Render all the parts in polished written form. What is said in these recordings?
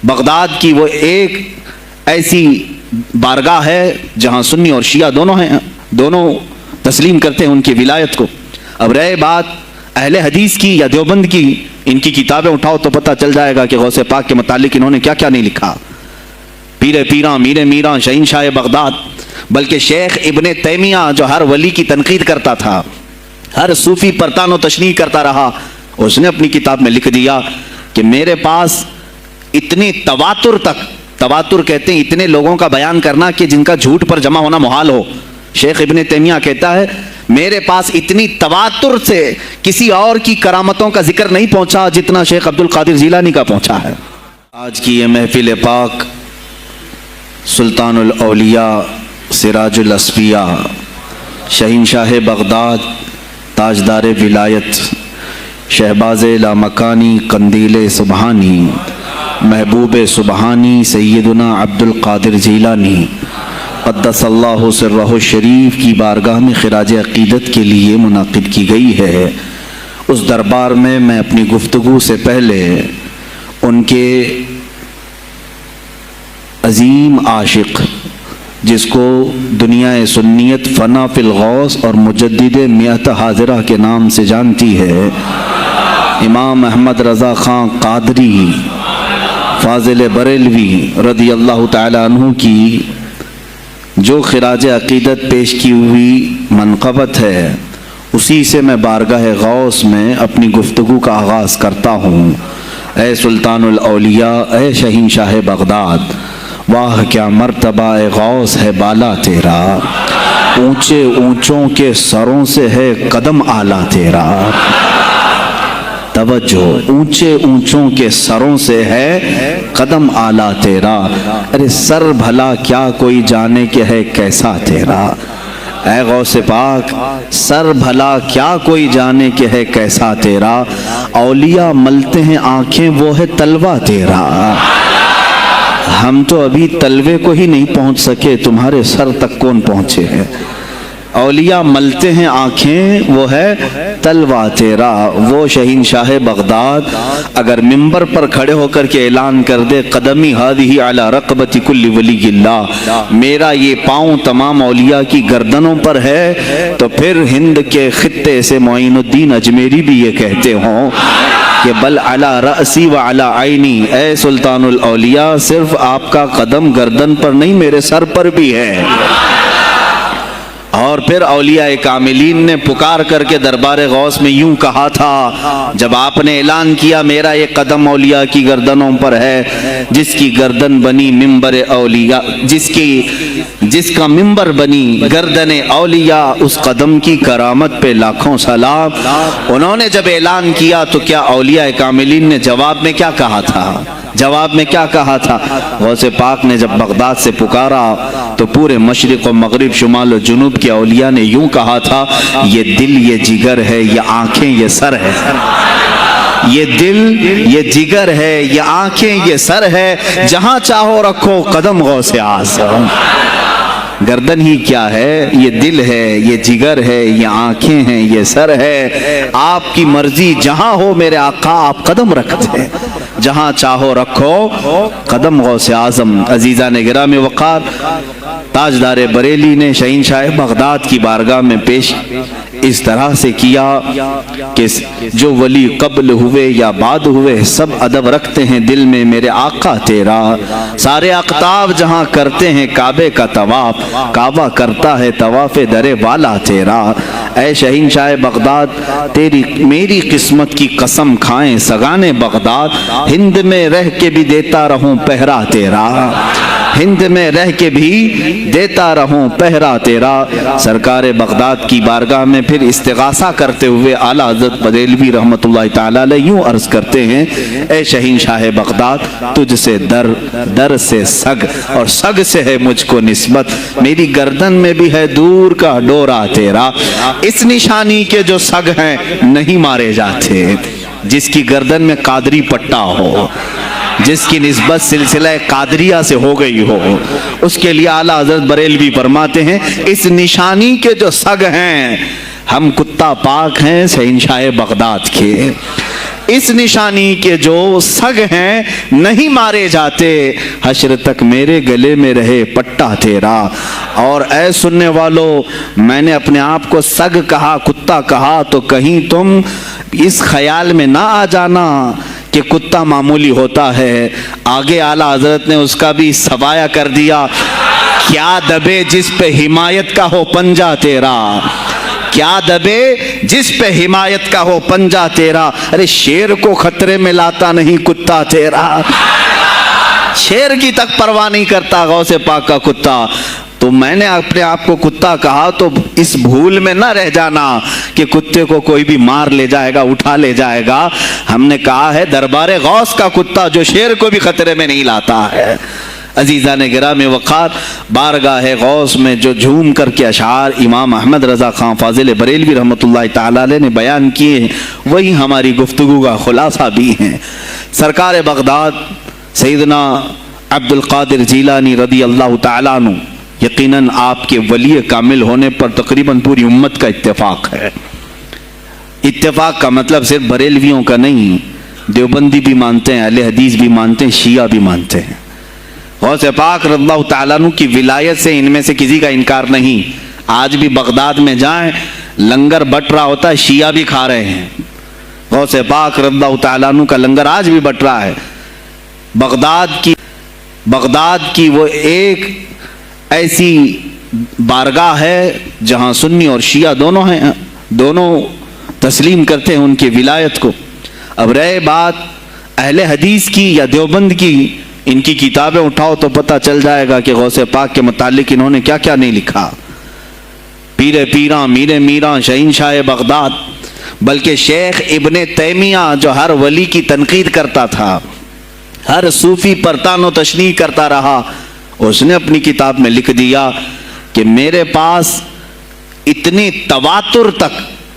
Baghdad کی وہ ایک ایسی بارگاہ ہے جہاں سنی اور شیعہ دونوں ہیں، دونوں تسلیم کرتے ہیں ان کی ولایت کو۔ اب رہے بات اہل حدیث کی یا دیوبند کی، ان کی کتابیں اٹھاؤ تو پتہ چل جائے گا کہ غوث پاک کے متعلق انہوں نے کیا کیا نہیں لکھا۔ پیر پیراں، میر میراں، شہنشاہ بغداد، بلکہ شیخ ابن تیمیہ جو ہر ولی کی تنقید کرتا تھا، ہر صوفی پر تان و تشنیع کرتا رہا، اس نے اپنی کتاب میں لکھ دیا کہ میرے پاس اتنے تواتر تک، تواتر کہتے ہیں اتنے لوگوں کا بیان کرنا کہ جن کا جھوٹ پر جمع ہونا محال ہو۔ شیخ ابن تیمیہ کہتا ہے میرے پاس اتنی تواتر سے کسی اور کی کرامتوں کا ذکر نہیں پہنچا جتنا شیخ عبد القادر جیلانی کا پہنچا ہے۔ آج کی یہ محفل پاک سلطان الاولیاء، سراج الاصفیاء، شہنشاہ بغداد، تاجدار ولایت، شہباز لامکانی، قندیل سبحانی، محبوب سبحانی، سیدنا عبد القادر جیلانی قدس اللہ سرہ الشریف کی بارگاہ میں خراج عقیدت کے لیے منعقد کی گئی ہے۔ اس دربار میں میں اپنی گفتگو سے پہلے ان کے عظیم عاشق، جس کو دنیا سنیت فنا فی الغوث اور مجدد میت حاضرہ کے نام سے جانتی ہے، امام احمد رضا خان قادری فاضل بریلوی رضی اللہ تعالی عنہ کی جو خراج عقیدت پیش کی ہوئی منقبت ہے، اسی سے میں بارگاہ غوث میں اپنی گفتگو کا آغاز کرتا ہوں۔ اے سلطان الاولیاء، اے شہنشاہ بغداد، واہ کیا مرتبہ اے غوث ہے بالا تیرا، اونچے اونچوں کے سروں سے ہے قدم اعلیٰ تیرا۔ توجہ، اونچے اونچوں کے سروں سے ہے قدم اعلیٰ تیرا، ارے سر بھلا کیا کوئی جانے کہ ہے کیسا تیرا۔ اے غوث پاک، سر بھلا کیا کوئی جانے کہ ہے کیسا تیرا، اولیاء ملتے ہیں آنکھیں وہ ہے تلوہ تیرا۔ ہم تو ابھی تلوے کو ہی نہیں پہنچ سکے، تمہارے سر تک کون پہنچے ہیں۔ اولیاء ملتے ہیں آنکھیں وہ ہے تلوہ تیرا۔ وہ شہنشاہ بغداد اگر منبر پر کھڑے ہو کر کے اعلان کر دے قدمی ہادی علی رقبت کل ولی اللہ، میرا یہ پاؤں تمام اولیاء کی گردنوں پر ہے، تو پھر ہند کے خطے سے معین الدین اجمیری بھی یہ کہتے ہوں کہ بل علی رأسی و علی عینی، اے سلطان الاولیاء صرف آپ کا قدم گردن پر نہیں میرے سر پر بھی ہے۔ اور پھر اولیاء کاملین نے پکار کر کے دربار غوث میں یوں کہا تھا جب آپ نے اعلان کیا میرا یہ قدم اولیاء کی گردنوں پر ہے، جس کی گردن بنی منبر اولیاء، جس کا منبر بنی گردن اولیاء، اس قدم کی کرامت پہ لاکھوں سلام۔ انہوں نے جب اعلان کیا تو کیا اولیاء کاملین نے جواب میں کیا کہا تھا؟ جواب میں کیا کہا تھا؟ غوث پاک نے جب بغداد سے پکارا تو پورے مشرق و مغرب، شمال و جنوب کے اولیاء نے یوں کہا تھا، یہ دل یہ جگر ہے، یہ آنکھیں یہ سر ہے۔ یہ دل یہ جگر ہے، یہ آنکھیں یہ سر ہے، جہاں چاہو رکھو قدم غوث اعظم۔ گردن ہی کیا ہے، یہ دل ہے، یہ جگر ہے، یہ آنکھیں ہیں، یہ سر ہے، آپ کی مرضی جہاں ہو میرے آقا آپ قدم رکھتے ہیں، جہاں چاہو رکھو قدم غوث اعظم۔ عزیزان گرامی وقار، تاجدار بریلی نے شہنشاہ بغداد کی بارگاہ میں پیش اس طرح سے کیا کہ جو ولی قبل ہوئے یا بعد ہوئے سب ادب رکھتے ہیں دل میں میرے آقا تیرا، سارے اقطاب جہاں کرتے ہیں کعبے کا طواف، کعبہ کرتا ہے طواف در والا تیرا۔ اے شہنشاہ بغداد، تیری میری قسمت کی قسم کھائیں سگانے بغداد، ہند میں رہ کے بھی دیتا رہوں پہرا تیرا، ہند میں رہ کے بھی دیتا رہوں پہرا تیرا۔ سرکار بغداد کی بارگاہ میں پھر استغاثہ کرتے ہوئے اعلیٰ حضرت بریلوی رحمت اللہ تعالیٰ علیہ یوں عرض کرتے ہیں، اے شہنشاہ بغداد، تجھ سے در، در سے سگ، اور سگ سے ہے مجھ کو نسبت، میری گردن میں بھی ہے دور کا ڈورا تیرا۔ اس نشانی کے جو سگ ہیں نہیں مارے جاتے، جس کی گردن میں قادری پٹا ہو، جس کی نسبت سلسلہ قادریہ سے ہو گئی ہو، اس کے لیے اعلیٰ حضرت بریلوی فرماتے ہیں اس نشانی کے جو سگ ہیں، ہم کتا پاک ہیں شہنشاہ بغداد کے، اس نشانی کے جو سگ ہیں نہیں مارے جاتے، حشر تک میرے گلے میں رہے پٹا تیرا۔ اور اے سننے والو، میں نے اپنے آپ کو سگ کہا، کتا کہا، تو کہیں تم اس خیال میں نہ آ جانا کہ کتا معمولی ہوتا ہے۔ آگے اعلیٰ حضرت نے اس کا بھی سوایہ کر دیا، کیا دبے جس پہ حمایت کا ہو پنجہ تیرا، کیا دبے جس پہ حمایت کا ہو پنجہ تیرا۔ ارے شیر کو خطرے میں لاتا نہیں کتا تیرا، شیر کی تک پرواہ نہیں کرتا غوث پاک کا کتا۔ تو میں نے اپنے آپ کو کتا کہا تو اس بھول میں نہ رہ جانا کہ کتے کو کوئی بھی مار لے جائے گا، اٹھا لے جائے گا۔ ہم نے کہا ہے دربار غوث کا کتا جو شیر کو بھی خطرے میں نہیں لاتا ہے۔ عزیزان گرامی وقار، بارگاہ غوث میں جو جھوم کر کے اشعار امام احمد رضا خان فاضل بریلوی رحمۃ اللہ تعالی علیہ نے بیان کیے ہیں، وہی ہماری گفتگو کا خلاصہ بھی ہیں۔ سرکار بغداد سیدنا عبد القادر جیلانی رضی اللہ تعالیٰ عنہ، یقیناً آپ کے ولی کامل ہونے پر تقریباً پوری امت کا اتفاق ہے۔ اتفاق کا مطلب صرف بریلویوں کا نہیں، دیوبندی بھی مانتے ہیں، اہل حدیث بھی مانتے ہیں، شیعہ بھی مانتے ہیں۔ غوث پاک رضی اللہ تعالیٰ عنہ کی ولایت سے ان میں سے کسی کا انکار نہیں۔ آج بھی بغداد میں جائیں، لنگر بٹ رہا ہوتا ہے، شیعہ بھی کھا رہے ہیں۔ غوث پاک رضی اللہ تعالیٰ عنہ کا لنگر آج بھی بٹ رہا ہے۔ بغداد کی وہ ایک ایسی بارگاہ ہے جہاں سنی اور شیعہ دونوں ہیں، دونوں تسلیم کرتے ہیں ان کی ولایت کو۔ اب رہے بات اہل حدیث کی یا دیوبند کی، ان کی کتابیں اٹھاؤ تو پتہ چل جائے گا کہ غوث پاک کے متعلق انہوں نے کیا کیا نہیں لکھا۔ پیر پیراں، میر میراں، شہنشاہ بغداد، بلکہ شیخ ابن تیمیہ جو ہر ولی کی تنقید کرتا تھا، ہر صوفی پر تان و تشنیع کرتا رہا، اس نے اپنی کتاب میں لکھ دیا کہ میرے پاس اتنی تواتر تک،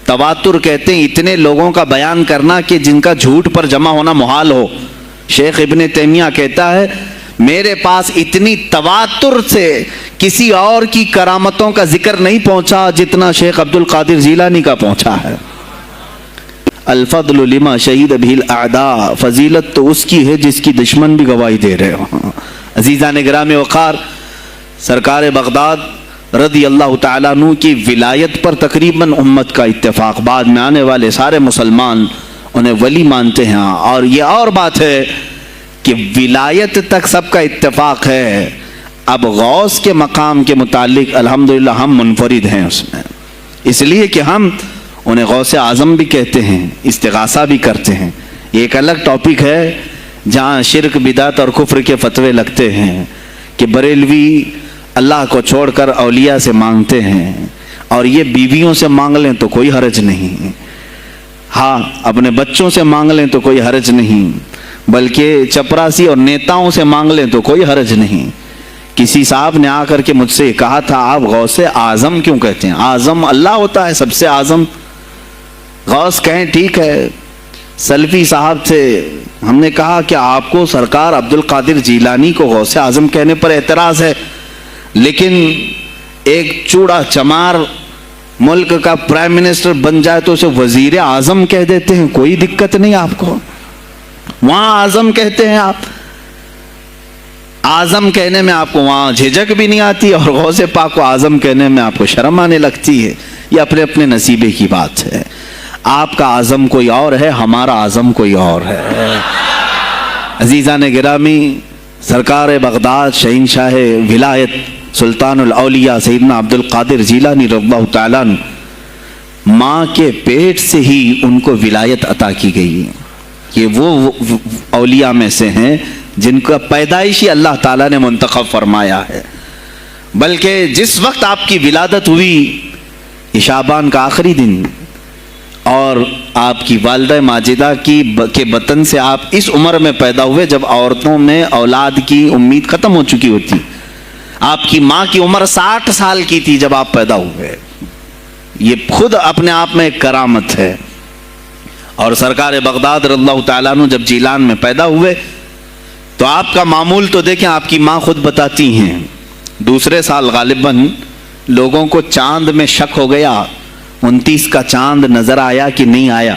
تواتر کہتے ہیں اتنے لوگوں کا بیان کرنا کہ جن کا جھوٹ پر جمع ہونا محال ہو۔ شیخ ابن تیمیہ کہتا ہے میرے پاس اتنی تواتر سے کسی اور کی کرامتوں کا ذکر نہیں پہنچا جتنا شیخ عبد القادر جیلانی کا پہنچا ہے۔ الفضل لما شہید بہ الاعداء، فضیلت تو اس کی ہے جس کی دشمن بھی گواہی دے رہے ہوں۔ عزیزان گرامی وقار، سرکار بغداد رضی اللہ تعالیٰ عنہ کی ولایت پر تقریباً امت کا اتفاق، بعد میں آنے والے سارے مسلمان انہیں ولی مانتے ہیں۔ اور یہ اور بات ہے کہ ولایت تک سب کا اتفاق ہے، اب غوث کے مقام کے متعلق الحمدللہ ہم منفرد ہیں اس میں، اس لیے کہ ہم انہیں غوث اعظم بھی کہتے ہیں، استغاثہ بھی کرتے ہیں۔ یہ ایک الگ ٹاپک ہے جہاں شرک، بدعت اور کفر کے فتوے لگتے ہیں کہ بریلوی اللہ کو چھوڑ کر اولیاء سے مانگتے ہیں، اور یہ بیویوں سے مانگ لیں تو کوئی حرج نہیں، ہاں اپنے بچوں سے مانگ لیں تو کوئی حرج نہیں، بلکہ چپراسی اور نیتاؤں سے مانگ لیں تو کوئی حرج نہیں۔ کسی صاحب نے آ کر کے مجھ سے کہا تھا آپ غوث اعظم کیوں کہتے ہیں؟ اعظم اللہ ہوتا ہے سب سے اعظم، غوث کہیں ٹھیک ہے۔ سلفی صاحب سے ہم نے کہا کہ آپ کو سرکار عبد القادر جیلانی کو غوث اعظم کہنے پر اعتراض ہے، لیکن ایک چوڑا چمار ملک کا پرائم منسٹر بن جائے تو اسے وزیر اعظم کہہ دیتے ہیں، کوئی دقت نہیں آپ کو، وہاں اعظم کہتے ہیں آپ، اعظم کہنے میں آپ کو وہاں جھجک بھی نہیں آتی، اور غوث پاک کو اعظم کہنے میں آپ کو شرم آنے لگتی ہے۔ یہ اپنے اپنے نصیبے کی بات ہے، آپ کا اعظم کوئی اور ہے، ہمارا اعظم کوئی اور ہے۔ عزیزان گرامی، سرکار بغداد شہنشاہ ولایت سلطان الاولیاء سیدنا عبد القادر جیلانی رضی اللہ تعالیٰ عنہ، ماں کے پیٹ سے ہی ان کو ولایت عطا کی گئی۔ یہ وہ اولیاء میں سے ہیں جن کا پیدائشی اللہ تعالیٰ نے منتخب فرمایا ہے، بلکہ جس وقت آپ کی ولادت ہوئی یہ شعبان کا آخری دن، اور آپ کی والدہ ماجدہ کے بطن سے آپ اس عمر میں پیدا ہوئے جب عورتوں میں اولاد کی امید ختم ہو چکی ہوتی۔ آپ کی ماں کی عمر 60 سال کی تھی جب آپ پیدا ہوئے، یہ خود اپنے آپ میں ایک کرامت ہے۔ اور سرکار بغداد رضی اللہ تعالیٰ عنہ جب جیلان میں پیدا ہوئے تو آپ کا معمول تو دیکھیں، آپ کی ماں خود بتاتی ہیں، دوسرے سال غالباً لوگوں کو چاند میں شک ہو گیا، 29 کا چاند نظر آیا کہ نہیں آیا،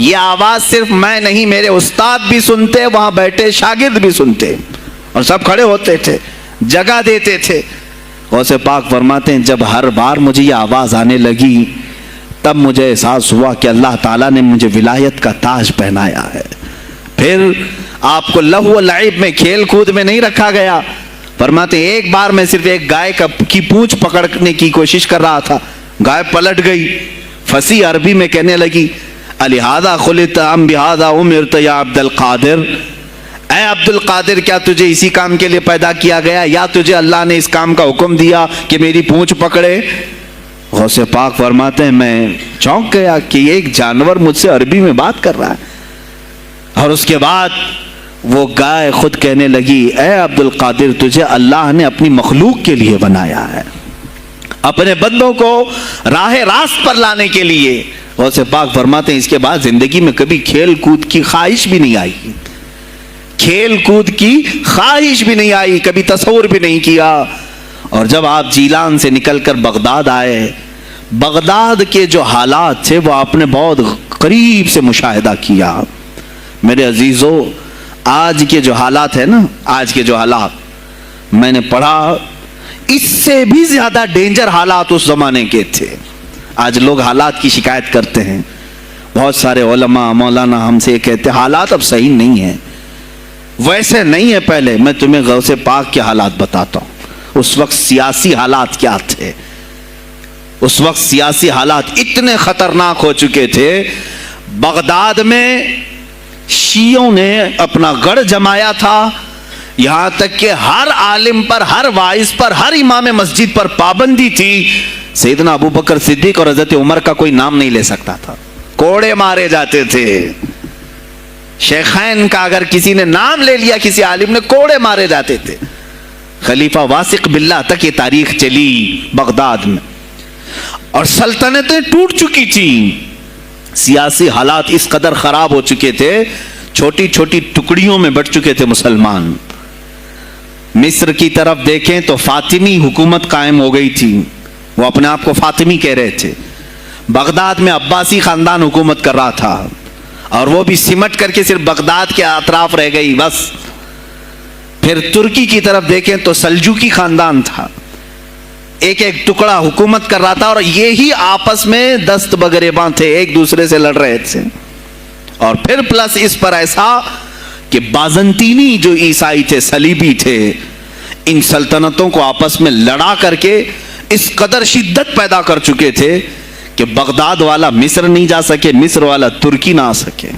یہ آواز صرف میں نہیں، میرے استاد بھی سنتے، وہاں بیٹھے شاگرد بھی سنتے، اور سب کھڑے ہوتے تھے، جگہ دیتے تھے۔ غوث پاک فرماتے ہیں جب ہر بار مجھے یہ آواز آنے لگی تب مجھے احساس ہوا کہ اللہ تعالیٰ نے مجھے ولایت کا تاج پہنایا ہے۔ پھر آپ کو لہو و لعب میں، کھیل کود میں نہیں رکھا گیا۔ فرماتے ہیں ایک بار میں صرف ایک گائے کی پونچھ پکڑنے کی کوشش کر رہا تھا، گائے پلٹ گئی، فصیح عربی میں کہنے لگی الہذا خلقت ام بہذا امرت یا عبد القادر، اے عبد القادر کیا تجھے اسی کام کے لیے پیدا کیا گیا یا تجھے اللہ نے اس کام کا حکم دیا کہ میری پونچھ پکڑے؟ غوث پاک فرماتے ہیں میں چونک گیا کہ ایک جانور مجھ سے عربی میں بات کر رہا ہے۔ اور اس کے بعد وہ گائے خود کہنے لگی اے عبد القادر تجھے اللہ نے اپنی مخلوق کے لیے بنایا ہے، اپنے بندوں کو راہ راست پر لانے کے لیے۔ غوث پاک فرماتے ہیں اس کے بعد زندگی میں کبھی کھیل کود کی خواہش بھی نہیں آئی، کھیل کود کی خواہش بھی نہیں آئی، کبھی تصور بھی نہیں کیا۔ اور جب آپ جیلان سے نکل کر بغداد آئے، بغداد کے جو حالات تھے وہ آپ نے بہت قریب سے مشاہدہ کیا۔ میرے عزیزو آج کے جو حالات ہیں نا، آج کے جو حالات میں نے پڑھا اس سے بھی زیادہ ڈینجر حالات اس زمانے کے تھے۔ آج لوگ حالات کی شکایت کرتے ہیں، بہت سارے علماء مولانا ہم سے کہتے ہیں حالات اب صحیح نہیں ہیں، ویسے نہیں ہے پہلے۔ میں تمہیں غوث پاک کے حالات بتاتا ہوں، اس وقت سیاسی حالات کیا تھے۔ اس وقت سیاسی حالات اتنے خطرناک ہو چکے تھے، بغداد میں شیعوں نے اپنا گڑھ جمایا تھا، یہاں تک کہ ہر عالم پر، ہر واعظ پر، ہر امام مسجد پر پابندی تھی۔ سیدنا ابو بکر صدیق اور حضرت عمر کا کوئی نام نہیں لے سکتا تھا، کوڑے مارے جاتے تھے۔ شیخین کا اگر کسی نے نام لے لیا کسی عالم نے، کوڑے مارے جاتے تھے۔ خلیفہ واثق باللہ تک یہ تاریخ چلی بغداد میں، اور سلطنتیں ٹوٹ چکی تھیں۔ سیاسی حالات اس قدر خراب ہو چکے تھے، چھوٹی چھوٹی ٹکڑیوں میں بٹ چکے تھے مسلمان۔ مصر کی طرف دیکھیں تو فاطمی حکومت قائم ہو گئی تھی، وہ اپنے آپ کو فاطمی کہہ رہے تھے۔ بغداد میں عباسی خاندان حکومت کر رہا تھا، اور وہ بھی سمٹ کر کے صرف بغداد کے اطراف رہ گئی بس۔ پھر ترکی کی طرف دیکھیں تو سلجوقی خاندان تھا، ایک ایک ٹکڑا حکومت کر رہا تھا، اور یہی آپس میں دست بگریباں تھے، ایک دوسرے سے لڑ رہے تھے۔ اور پھر پلس اس پر ایسا کہ بازنطینی جو عیسائی تھے، صلیبی تھے، ان سلطنتوں کو آپس میں لڑا کر کے اس قدر شدت پیدا کر چکے تھے کہ بغداد والا مصر نہیں جا سکے، مصر والا ترکی نہ آ سکے۔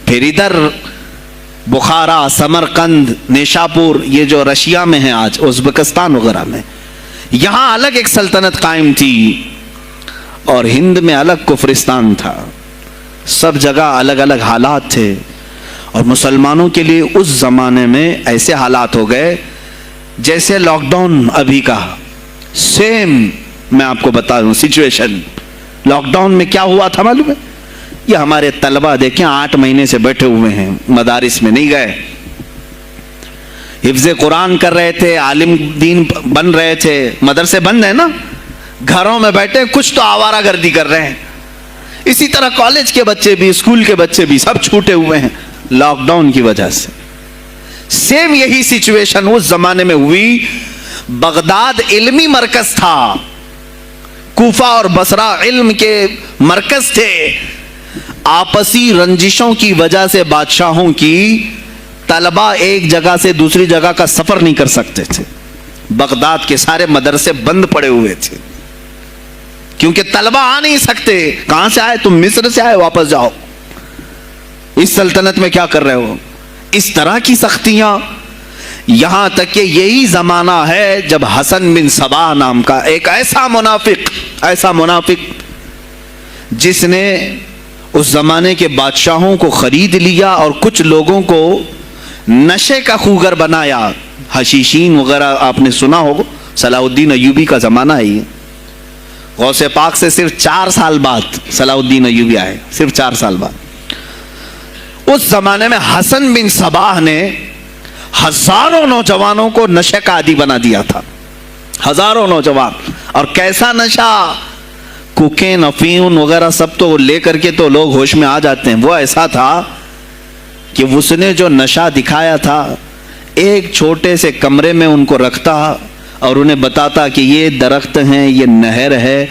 پھر ادھر بخارا، سمرقند، نیشاپور، یہ جو رشیا میں ہیں آج، ازبکستان وغیرہ میں، یہاں الگ ایک سلطنت قائم تھی، اور ہند میں الگ کفرستان تھا۔ سب جگہ الگ الگ حالات تھے، اور مسلمانوں کے لیے اس زمانے میں ایسے حالات ہو گئے جیسے لاک ڈاؤن ابھی کا سیم۔ میں آپ کو بتا دوں سچویشن، لاک ڈاؤن میں کیا ہوا تھا معلوم ہے؟ یہ ہمارے طلبہ دیکھیں 8 مہینے سے بیٹھے ہوئے ہیں، مدارس میں نہیں گئے، حفظ قرآن کر رہے تھے، عالم دین بن رہے تھے، مدرسے بند ہیں نا، گھروں میں بیٹھے کچھ تو آوارہ گردی کر رہے ہیں۔ اسی طرح کالج کے بچے بھی، اسکول کے بچے بھی، سب چھوٹے ہوئے ہیں لاک ڈاؤن کی وجہ سے۔ سیم یہی سچویشن اس زمانے میں ہوئی۔ بغداد علمی مرکز تھا، کوفہ اور بصرہ علم کے مرکز تھے۔ آپسی رنجشوں کی وجہ سے بادشاہوں کی طلبہ ایک جگہ سے دوسری جگہ کا سفر نہیں کر سکتے تھے، بغداد کے سارے مدرسے بند پڑے ہوئے تھے، کیونکہ طلبہ آ نہیں سکتے۔ کہاں سے آئے تم؟ مصر سے آئے، واپس جاؤ، اس سلطنت میں کیا کر رہے ہو؟ اس طرح کی سختیاں، یہاں تک کہ یہی زمانہ ہے جب حسن بن صباح نام کا ایک ایسا منافق جس نے اس زمانے کے بادشاہوں کو خرید لیا اور کچھ لوگوں کو نشے کا خوگر بنایا۔ حشیشین وغیرہ آپ نے سنا ہوگا، صلاح الدین ایوبی کا زمانہ ہے یہ۔ غوث پاک سے صرف 4 سال بعد صلاح الدین ایوبی آئے، صرف 4 سال بعد۔ اس زمانے میں حسن بن صباح نے ہزاروں نوجوانوں کو نشے کا عادی بنا دیا تھا، ہزاروں نوجوان۔ اور کیسا نشہ؟ کوکین افیون وغیرہ سب تو لے کر کے تو لوگ ہوش میں آ جاتے ہیں. وہ ایسا تھا کہ اس نے جو نشہ دکھایا تھا ایک چھوٹے سے کمرے میں ان کو رکھتا اور انہیں بتاتا کہ یہ درخت ہیں, یہ نہر ہے,